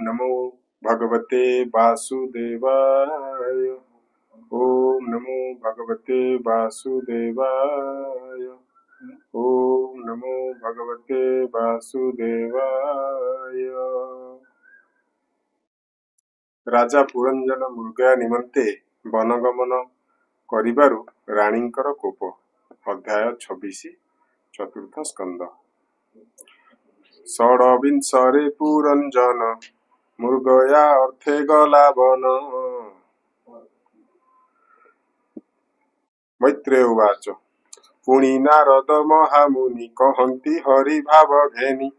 नमो भगवते वासुदेवाय। ओम नमो भगवते वासुदेवाय। ओम नमो भगवते वासुदेवाय। राजा पुरंजन मृगया निमंते वनगमन करिबारु राणींकर कोप। अध्याय 26 चतुर्थ स्कंद। षड्विंशरे पुरंजन मृगया अर्थे गला वन। मैत्रेय उवाच पुणी नारद महामुनि कहन्ति हरि भाव घेनि।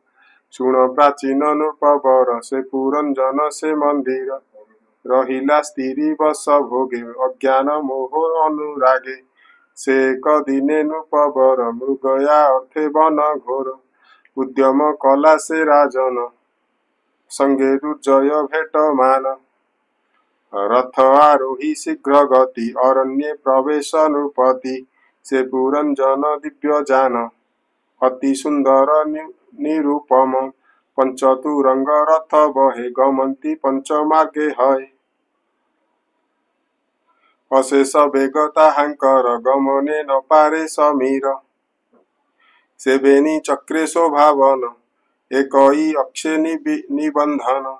शुण प्राचीन नृपवर से पुरंजन से मंदिर। रहिला स्त्री बस भोगे अज्ञान मोह अनुरागे। से एक दिने नृपवर मृगया अर्थे वन घोर। उद्यम कला से राजन संगे दुर्जय भेट मान। रथ आरोही शीघ्र गति अरण्ये प्रवेश नृपति। से पुरंजन दिव्य जान अति सुंदर निरूपम। पंचतुरंग रथ बहे गमंती पंचमार्गे हय। अशेष वेग ताहांकर गमने न पारे समीर। सेवेनी चक्रे शोभावन एकई अक्षे निबंधन।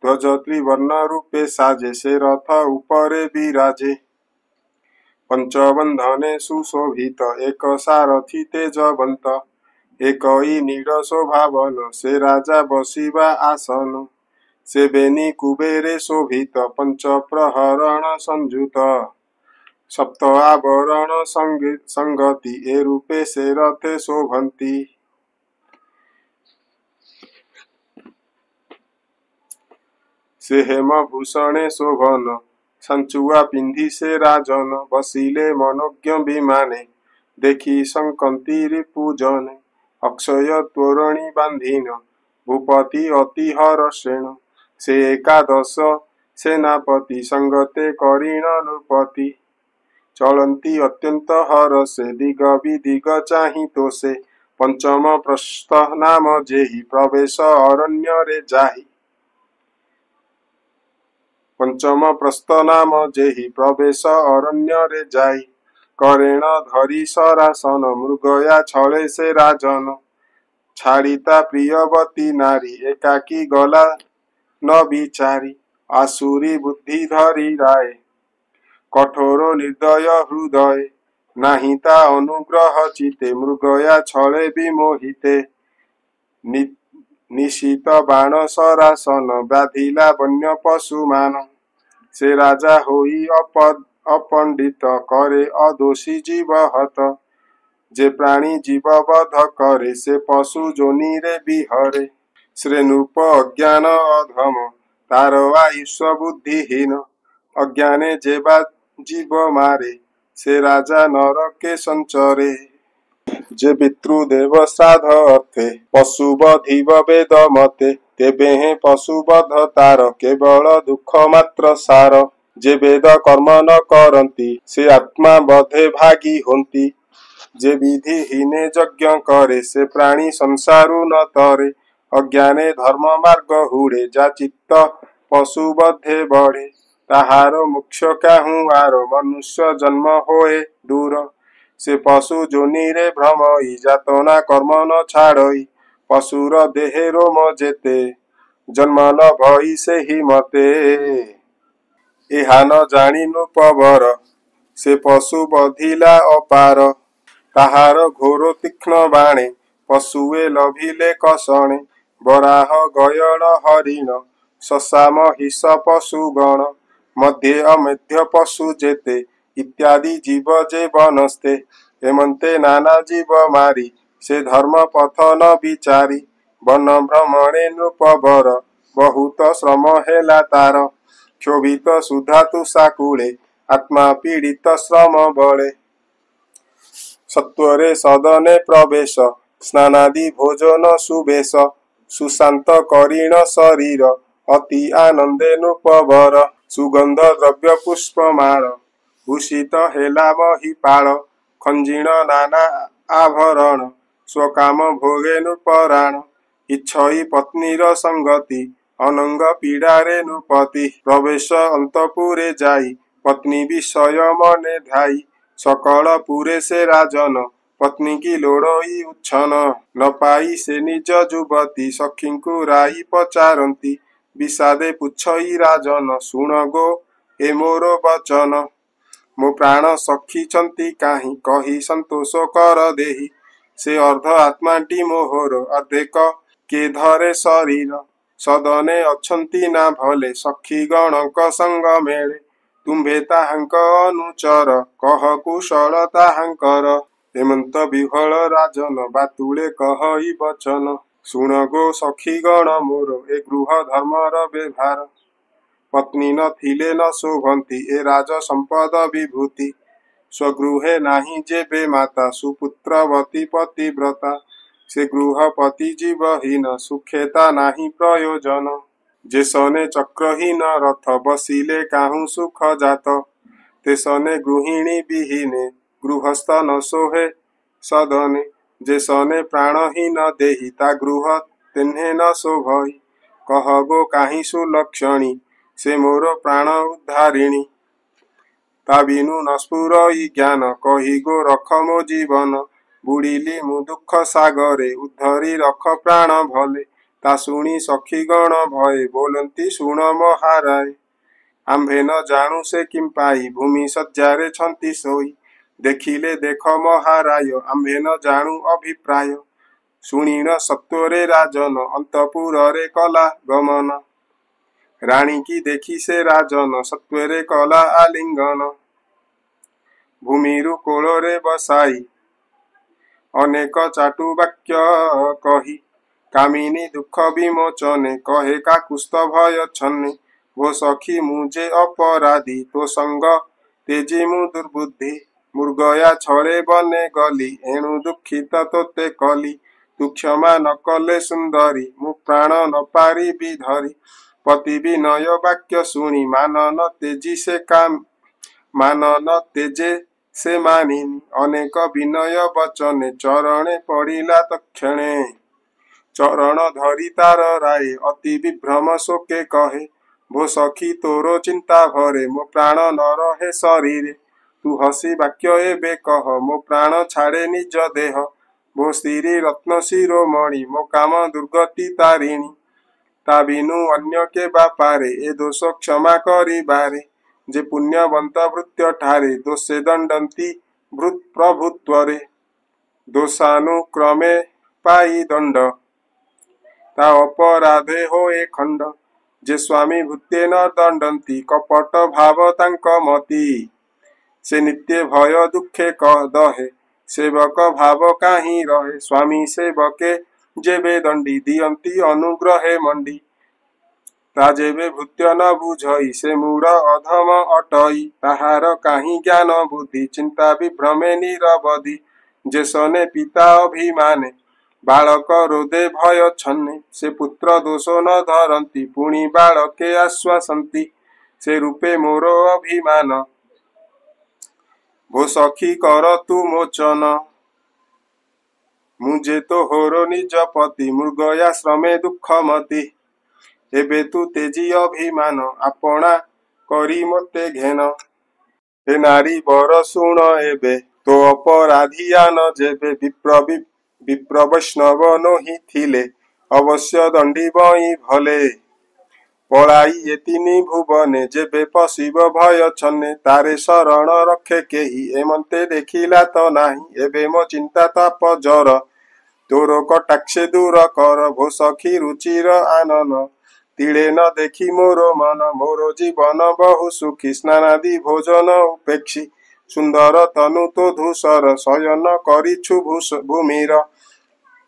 ध्वज त्रिवर्ण रूपे साजे से रथ उपरे विराजे। पंचबंधने सुशोभित एक सारथी तेजवंत। एकई नीड शोभावन से राजा बसिबा आसन। सेवेनी कुबेरे शोभित पंच प्रहरण संयुत। सप्त आवरण संगति ए रूपे से रथे शोभंती। से हेम भूषणे शोभन संचुआ पिंधि से राजन। बसिले मनोज्ञ विमाने देखी संकंती रिपुजने। अक्षय तोरणी बांधीन भूपति अति हर्षेण। से एकादश सेनापति संगते करीण नृपति। चलंती अत्यंत हर्षे दिग विदिग चाहि तो से। पंचम प्रस्थ नाम जेहि प्रवेश अरण्य रे जाहि। पंचम प्रस्थ नाम जेहि प्रवेश अरण्य रे जाई। करेण धरी सरासन मृगया छले से राजन। छाड़िता प्रियवती नारी एकाकी गला न विचारी। आसुरी बुद्धि धरी राय कठोर निर्दय हृदय। नाहिता अनुग्रह चिते मृगया छले विमोहिते। निशित बाण सरासन बाधिला वन्य पशुमान। से राजा होई अपंडित करे अदोषी जीव हत। जे प्राणी जीव वध करे से पशु जोनि रे बिहरे। श्रे नृप अज्ञान अधम तार आयुष्य बुद्धिहीन। अज्ञाने जेबा जीव मारे से राजा नरके संचरे। जे पितृदेव श्राद्ध अर्थे पशुबधिव वेद मते। तेबे हे पशुबध तार केवल दुख मात्र सार। जे वेद कर्म न करती से आत्मा बधे भागी होती। जे विधिहीने यज्ञ करे से प्राणी संसारु न तरे। अज्ञाने धर्म मार्ग हुड़े जा चित्त पशुबधे बढ़े। ताहार मोक्ष काहू आर मनुष्य जन्म होए दूर। से पशु जोनि रे भ्रमई जातना कर्म न छाड़ई। पशुर देहे रोम जेते जन्म न भई से ही मते। एहा न जानी नृपवर से पशु बधिला अपार। ताहार घोर तीक्ष्ण बाणे पशुए लभिले कसणे। बराह गयड़ हरिण शशा महिष पशुगण। मध्ये अमेध्य पशु जेते इत्यादि जीव जे बनस्ते। हेमंते नाना जीव मारी से धर्म पथ न विचारी। वन भ्रमणे नृपवर बहुत श्रम हेला तार। क्षोभित सुधा तुषाकूले आत्मा पीड़ित श्रम बले। सत्वरे सदने प्रवेश स्नानादि भोजन सुबेश। सुशांत करीण शरीर अति आनंदे नृपवर। सुगंध द्रव्य पुष्पमाल भूषित हेला महिपाल। खंजीण नाना आभरण स्वकाम भोगे नृपराण। इच्छई पत्नीर संगति ଅନଙ୍ଗ ପୀଡ଼ାରେ ନୃପତି ପ୍ରବେଶ ଅନ୍ତପୁରେ ଯାଇ ପତ୍ନୀ ବିଷୟ ମନେ ଧାଇ ସକଳ ପୁରେ ସେ ରାଜନ ପତ୍ନୀ କି ଲୋଡ଼ଇ ଉଚ୍ଛନ ନ ପାଇ ସେ ନିଜ ଯୁବତୀ ସଖୀଙ୍କୁ ରାଇ ପଚାରନ୍ତି ବିଷାଦେ ପୁଛଇ ରାଜନ ଶୁଣ ଗୋ ଏ ମୋର ବଚନ ମୋ ପ୍ରାଣ ସଖିଛନ୍ତି କାହିଁ କହି ସନ୍ତୋଷ କର ଦେହି ସେ ଅର୍ଦ୍ଧ ଆତ୍ମାଟି ମୋହର ଅର୍ଦ୍ଧେକ କେ ଧରେ ଶରୀର ସଦନେ ଅଛନ୍ତି ନା ଭଲେ ସଖୀ ଗଣଙ୍କ ସଙ୍ଗ ମେଳେ ତୁମ୍ଭେ ତାହାଙ୍କ ଅନୁଚର କହ କୁଶଳ ତାହାଙ୍କର ହେମନ୍ତ ବିହଳ ରାଜନ ବାତୁଳେ କହଇ ବଚନ ଶୁଣ ଗୋ ସଖୀ ଗଣ ମୋର ଏ ଗୃହ ଧର୍ମର ବ୍ୟବହାର ପତ୍ନୀ ନଥିଲେ ନ ଶୋଭନ୍ତି ଏ ରାଜ ସମ୍ପଦ ବିଭୂତି ସ୍ୱଗୃହେ ନାହିଁ ଯେବେ ମାତା ସୁପୁତ୍ରବତୀ ପତିବ୍ରତା ସେ ଗୃହପତି ଜୀବହୀନ ସୁଖେତା ନାହିଁ ପ୍ରୟୋଜନ ଯେସନେ ଚକ୍ରହୀନ ରଥ ବସିଲେ କାହୁଁ ସୁଖ ଜାତ ତେସନେ ଗୃହିଣୀ ବିହୀନେ ଗୃହସ୍ଥ ନ ଶୋହେ ସଦନେ ଯେସନେ ପ୍ରାଣହୀନ ଦେହି ତା ଗୃହ ତେହ୍ନେ ନ ଶୋଭଇ କହ ଗୋ କାହିଁ ସୁଲକ୍ଷଣୀ ସେ ମୋର ପ୍ରାଣ ଉଦ୍ଧାରିଣୀ ତା ବିନୁ ନ ସ୍ଫୁରଇ ଜ୍ଞାନ କହି ଗୋ ରଖ ମୋ ଜୀବନ ବୁଡ଼ିଲି ମୁଁ ଦୁଃଖ ସାଗରେ ଉଦ୍ଧରି ରଖ ପ୍ରାଣ ଭଲେ ତା ଶୁଣି ସଖୀ ଗଣ ଭଏ ବୋଲନ୍ତି ଶୁଣ ମହାରାୟ ଆମ୍ଭେ ନ ଜାଣୁ ସେ କିମ୍ପାଇ ଭୂମି ଶଯ୍ୟାରେ ଛନ୍ତି ଶୋଇ ଦେଖିଲେ ଦେଖ ମହାରାୟ ଆମ୍ଭେ ନ ଜାଣୁ ଅଭିପ୍ରାୟ ଶୁଣିଣ ସତ୍ୱରେ ରାଜନ ଅନ୍ତପୁରରେ କଲା ଗମନ ରାଣୀ କି ଦେଖି ସେ ରାଜନ ସତ୍ୱରେ କଲା ଆଲିଙ୍ଗନ ଭୂମିରୁ କୋଳରେ ବସାଇ ଅନେକ ଚାଟୁ ବାକ୍ୟ କହି କାମିନୀ ଦୁଃଖ ବିମୋଚନେ କହେ କାକୁସ୍ଥ ଭୟ ଛନ୍ନେ ଭୋ ସଖୀ ମୁଁ ଯେ ଅପରାଧୀ ତୋ ସଙ୍ଗ ତେଜି ମୁଁ ଦୁର୍ବୁଦ୍ଧି ମୃଗୟା ଛଳେ ବନେ ଗଲି ଏଣୁ ଦୁଃଖିତ ତୋତେ କଲି ତୁ କ୍ଷମା ନ କଲେ ସୁନ୍ଦରୀ ମୁଁ ପ୍ରାଣ ନ ପାରିବି ଧରି ପତି ବିନୟ ବାକ୍ୟ ଶୁଣି ମାନନ ତେଜି ସେ ମାନନ ତେଜେ ସେ ମାନିନି ଅନେକ ବିନୟ ବଚନେ ଚରଣେ ପଡ଼ିଲା ତକ୍ଷଣେ ଚରଣ ଧରି ତାର ରାଏ ଅତି ବିଭ୍ରମ ଶୋକେ କହେ ଭୋ ସଖୀ ତୋର ଚିନ୍ତା ଭରେ ମୋ ପ୍ରାଣ ନ ରହେ ଶରୀରେ ତୁ ହସି ବାକ୍ୟ ଏବେ କହ ମୋ ପ୍ରାଣ ଛାଡ଼େ ନିଜ ଦେହ ଭୋ ସ୍ତ୍ରୀ ରତ୍ନ ଶିରୋମଣି ମୋ କାମ ଦୁର୍ଗତି ତାରିଣୀ ତା ବିନୁ ଅନ୍ୟ କେ ବାପାରେ ଏ ଦୋଷ କ୍ଷମା କରିବାରେ ଯେ ପୁଣ୍ୟବନ୍ତ ଭୃତ୍ୟ ଠାରେ ଦୋଷେ ଦଣ୍ଡନ୍ତି ପ୍ରଭୁତ୍ୱରେ ଦୋଷାନୁକ୍ରମେ ପାଇ ଦଣ୍ଡ ତା ଅପରାଧେ ହୋଏ ଖଣ୍ଡ ଯେ ସ୍ୱାମୀ ଭୃତ୍ୟେ ନ ଦଣ୍ଡନ୍ତି କପଟ ଭାବ ତାଙ୍କ ମତି ସେ ନିତ୍ୟ ଭୟ ଦୁଃଖେ ଦହେ ସେବକ ଭାବ କାହିଁ ରହେ ସ୍ୱାମୀ ସେବକେ ଯେବେ ଦଣ୍ଡି ଦିଅନ୍ତି ଅନୁଗ୍ରହେ ମଣ୍ଡି ତା ଯେବେ ଭୃତ୍ୟ ନ ବୁଝଇ ସେ ମୂଢ଼ ଅଧମ ଅଟଇ ତାହାର କାହିଁ ଜ୍ଞାନ ବୁଦ୍ଧି ଚିନ୍ତା ବିଭ୍ରମେ ନିରବଧି ଯେସନେ ପିତା ଅଭିମାନେ ବାଳକ ରୋଦେ ଭୟ ଛନ୍ନେ ସେ ପୁତ୍ର ଦୋଷ ନ ଧରନ୍ତି ପୁଣି ବାଳକେ ଆଶ୍ୱାସନ୍ତି ସେ ରୂପେ ମୋର ଅଭିମାନ ଭୋ ସଖୀ କର ତୁ ମୋଚନ ମୁଁ ଯେ ତୋହର ନିଜ ପତି ମୃଗୟାଶ୍ରମେ ଦୁଃଖମତି ଏବେ ତୁ ତେଜି ଅଭିମାନ ଆପଣା କରି ମୋତେ ଘେନ ହେ ନାରୀ ବର ଶୁଣ ଏବେ ତୋ ଅପରାଧିଆନ ଯେବେ ବିପ୍ର ବୈଷ୍ଣବ ନୋହି ଥିଲେ ଅବଶ୍ୟ ଦଣ୍ଡିବଇ ଭଲେ ପଳାଇ ଏ ତିନି ଭୁବନେ ଯେବେ ପଶିବ ଭୟ ଛନ୍ନେ ତାରେ ଶରଣ ରଖେ କେହି ଏମନ୍ତେ ଦେଖିଲା ତ ନାହିଁ ଏବେ ମୋ ଚିନ୍ତା ତାପ ଜର ତୋର କଟାକ୍ଷେ ଦୂର କର ଭୋ ସଖୀ ରୁଚିର ଆନନ ତିଳେ ନ ଦେଖି ମୋର ମନ ମୋର ଜୀବନ ବହୁ ସୁଖୀ ସ୍ନାନାଦି ଭୋଜନ ଉପେକ୍ଷୀ ସୁନ୍ଦର ତନୁ ତ ଧୂସର ଶୟନ କରିଛୁ ଭୂମିର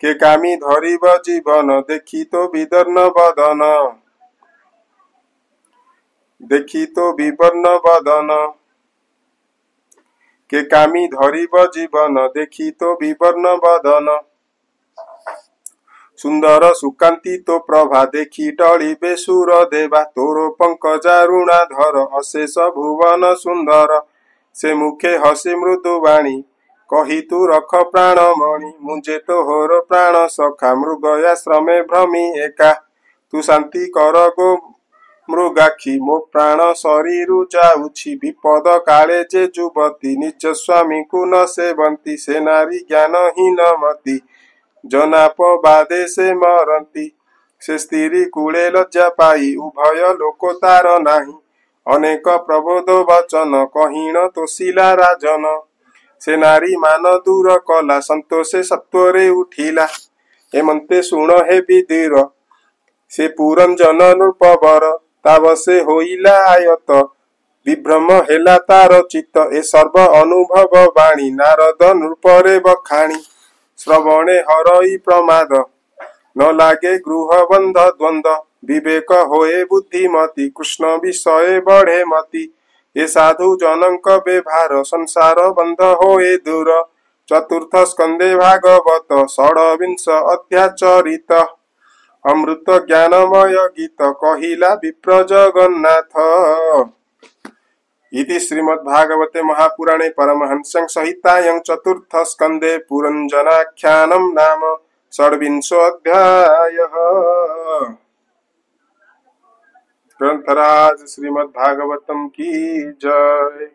କେ କାମୀ ଧରିବ ଜୀବନ ଦେଖି ତ ବିଦର୍ଣ୍ଣ ବଦନ ଦେଖି ତ ବିବର୍ଣ୍ଣ ବଦନ କେ କାମୀ ଧରିବ ଜୀବନ ଦେଖି ତ ବିବର୍ଣ୍ଣ ବଦନ ସୁନ୍ଦର ସୁକାନ୍ତି ତ ପ୍ରଭା ଦେଖି ଟଳିବେ ସୁର ଦେବା ତୋର ପଙ୍କଜାରୁଣା ଧର ଅଶେଷ ଭୁବନ ସୁନ୍ଦର ସେ ମୁଖେ ହସି ମୃଦୁବାଣୀ କହି ତୁ ରଖ ପ୍ରାଣମଣି ମୁଁ ଯେ ତୋହର ପ୍ରାଣ ସଖା ମୃଗୟାଶ୍ରମେ ଭ୍ରମି ଏକା तू शांति कर गो मृगाक्षी मो प्राण शरीर जाउछि विपद काले जे जुवती निज स्वामी को न सेवंती से नारी ज्ञानहीन मती जनापवादे से मरती से स्त्री कूले लज्जा पाई उभय लोक तार नाही अनेक प्रबोध वचन कहीण तोषिला राजन से नारी मान दूर कला संतोषे सत्वरे उठिला हेमंते शुण हे विदीर से पुरंजन नृपवर तावसे होइला आयत विभ्रम हेला तार चित्त ए सर्व अनुभव वाणी नारद नृपरे बखाणी श्रवणे हरई प्रमाद न लागे गृहबंध द्वंद्व विवेक होए बुद्धिमती कृष्ण विषय बढ़े मती ये साधु जनक व्यवहार संसार बंध होए दूर चतुर्थ स्कंदे भागवत षड्विंश अध्याचरित अमृत ज्ञानमय गीत कहिला विप्र जगन्नाथ इति श्रीमद्भागवते महापुराणे परमहंस्यां संहितायां चतुर्थ स्कंदे पुरंजनाख्यानं नाम षड्विंशोऽध्यायः। ग्रंथराज श्रीमद्भागवतम की जय।